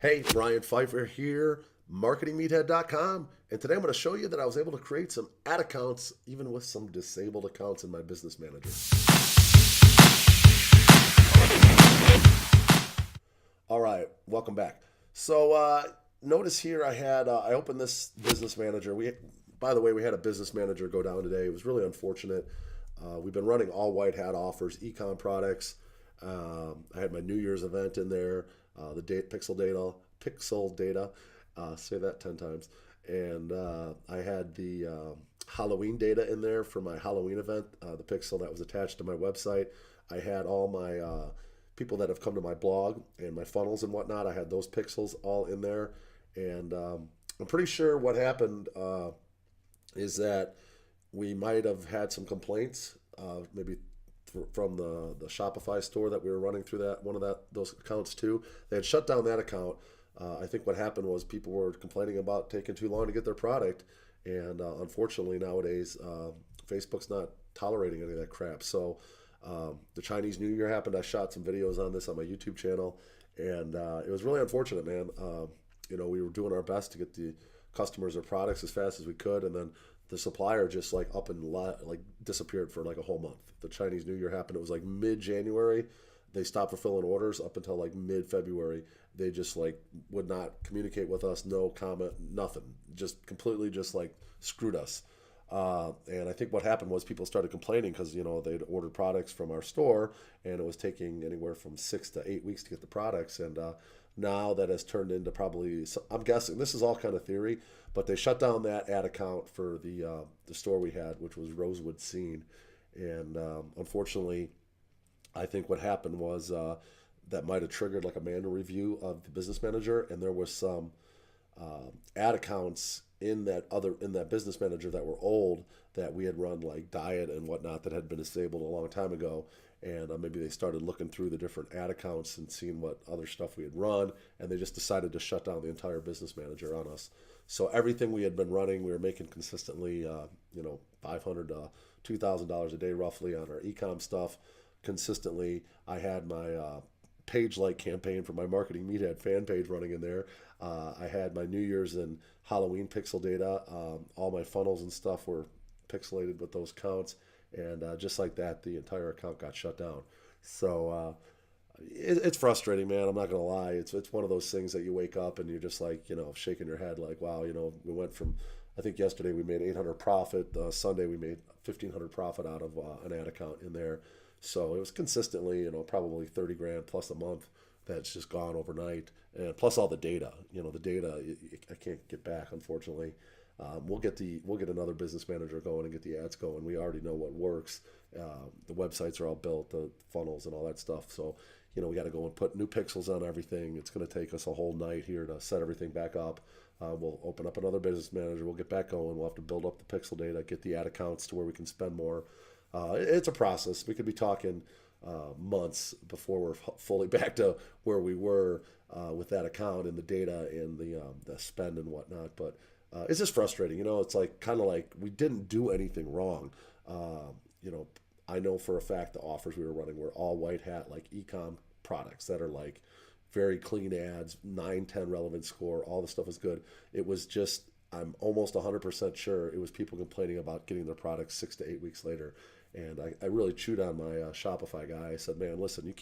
Hey, Ryan Pfeiffer here, marketingmeathead.com, and today I'm going to show you that I was able to create some ad accounts even with some disabled accounts in my business manager. All right, welcome back. So notice here I opened this business manager. By the way, we had a business manager go down today. It was really unfortunate. We've been running all white hat offers, ecom products. I had my New Year's event in there, the pixel data. Say that 10 times. And I had the Halloween data in there for my Halloween event, the pixel that was attached to my website. I had all my people that have come to my blog and my funnels and whatnot. I had those pixels all in there. And I'm pretty sure what happened is that we might have had some complaints, maybe from the Shopify store that we were running through those accounts too. They had shut down that account. I think what happened was people were complaining about taking too long to get their product, and unfortunately nowadays Facebook's not tolerating any of that crap. So the Chinese New Year happened. I shot some videos on this on my YouTube channel, and it was really unfortunate, man. We were doing our best to get the customers their products as fast as we could, and then the supplier just like disappeared for like a whole month. The Chinese New Year happened. It was like mid-January. They stopped fulfilling orders up until like mid-February. They just like would not communicate with us. No comment, nothing. Just completely just like screwed us. And I think what happened was people started complaining because they'd ordered products from our store and it was taking anywhere from 6 to 8 weeks to get the products. And now that has turned into probably, I'm guessing this is all kind of theory, but they shut down that ad account for the store we had, which was Rosewood Scene. And unfortunately, I think what happened was that might have triggered like a manual review of the business manager, and there was some ad accounts in that business manager that were old that we had run like diet and whatnot that had been disabled a long time ago. And maybe they started looking through the different ad accounts and seeing what other stuff we had run, and they just decided to shut down the entire business manager on us. So everything we had been running, we were making consistently, $500 to $2,000 a day roughly on our ecom stuff. Consistently, I had my page like campaign for my Marketing Meathead fan page running in there. I had my New Year's and Halloween pixel data. All my funnels and stuff were pixelated with those counts. And just like that, the entire account got shut down. So it's frustrating, man. I'm not gonna lie. It's one of those things that you wake up and you're just like, shaking your head, like, wow, we went from, I think yesterday we made 800 profit. Sunday we made 1,500 profit out of an ad account in there. So it was consistently, probably 30 grand plus a month that's just gone overnight, and plus all the data. The data I can't get back, unfortunately. We'll get another business manager going and get the ads going. We already know what works. The websites are all built, the funnels and all that stuff. So we got to go and put new pixels on everything. It's going to take us a whole night here to set everything back up. We'll open up another business manager. We'll get back going. We'll have to build up the pixel data, get the ad accounts to where we can spend more. It's a process. We could be talking months before we're fully back to where we were with that account and the data and the spend and whatnot. But it's just frustrating. It's like kind of like we didn't do anything wrong. I know for a fact the offers we were running were all white hat, like ecom products that are like very clean ads, 9, 10 relevant score. All the stuff is good. It was just, I'm almost 100% sure it was people complaining about getting their products 6 to 8 weeks later. And I really chewed on my Shopify guy. I said, man, listen,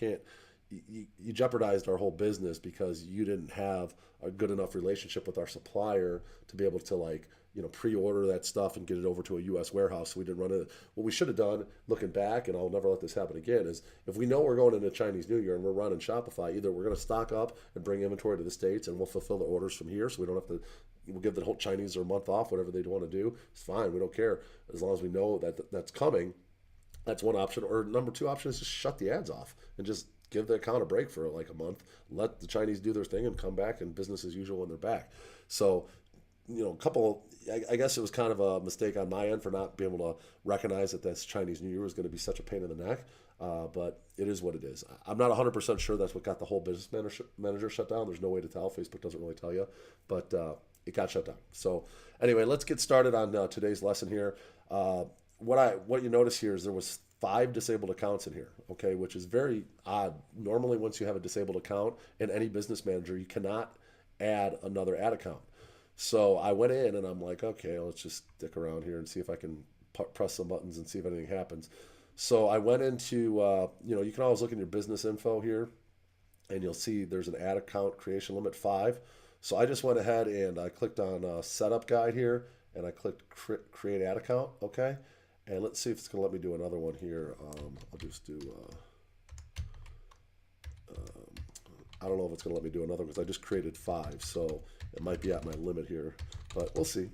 you jeopardized our whole business because you didn't have a good enough relationship with our supplier to be able to pre-order that stuff and get it over to a U.S. warehouse. So we didn't run it. What we should have done, looking back, and I'll never let this happen again, is if we know we're going into Chinese New Year and we're running Shopify, either we're going to stock up and bring inventory to the States and we'll fulfill the orders from here, so we don't have to. We'll give the whole Chinese a month off, whatever they want to do. It's fine. We don't care as long as we know that that's coming. That's one option. Or number two option is just shut the ads off and just give the account a break for like a month. Let the Chinese do their thing and come back and business as usual when they're back. So, I guess it was kind of a mistake on my end for not being able to recognize that this Chinese New Year was going to be such a pain in the neck. But it is what it is. I'm not 100% sure that's what got the whole business manager shut down. There's no way to tell. Facebook doesn't really tell you. But it got shut down. So anyway, let's get started on today's lesson here. What you notice here is there was 5 disabled accounts in here, okay, which is very odd. Normally, once you have a disabled account in any business manager, you cannot add another ad account. So I went in and I'm like, okay, let's just stick around here and see if I can press some buttons and see if anything happens. So I went into, you can always look in your business info here and you'll see there's an ad account creation limit 5. So I just went ahead and I clicked on setup guide here and I clicked create ad account. Okay. And let's see if it's going to let me do another one here. I'll just do, I don't know if it's going to let me do another because I just created 5. So it might be at my limit here, but we'll see.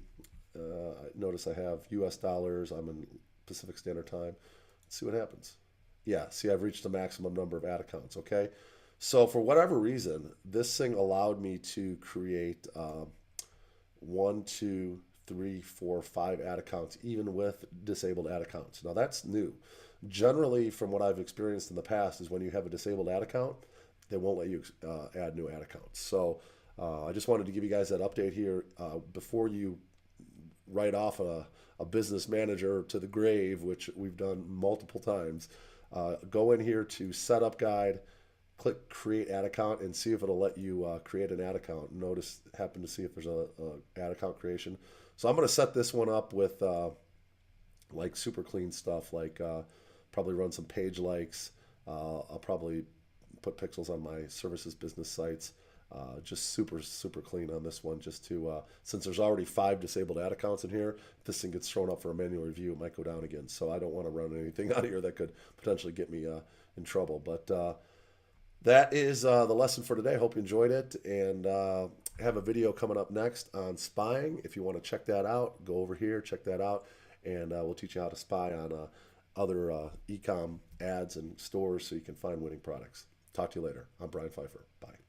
Notice I have US dollars. I'm in Pacific Standard Time. Let's see what happens. Yeah, see, I've reached the maximum number of ad accounts, okay? So for whatever reason, this thing allowed me to create 1, 2, 3, 4, 5 ad accounts, even with disabled ad accounts. Now that's new. Generally, from what I've experienced in the past, is when you have a disabled ad account, they won't let you add new ad accounts. So I just wanted to give you guys that update here before you write off a business manager to the grave, which we've done multiple times. Go in here to setup guide, click create ad account, and see if it'll let you create an ad account. Notice, happen to see if there's a ad account creation. So I'm going to set this one up with like super clean stuff, like probably run some page likes. I'll probably put pixels on my services business sites. Just super clean on this one, just to since there's already 5 disabled ad accounts in here, if this thing gets thrown up for a manual review, it might go down again. So I don't want to run anything out of here that could potentially get me in trouble. But that is the lesson for today. Hope you enjoyed it, and have a video coming up next on spying. If you want to check that out, go over here, check that out, and we'll teach you how to spy on other e-com ads and stores so you can find winning products. Talk to you later. I'm Brian Pfeiffer. Bye.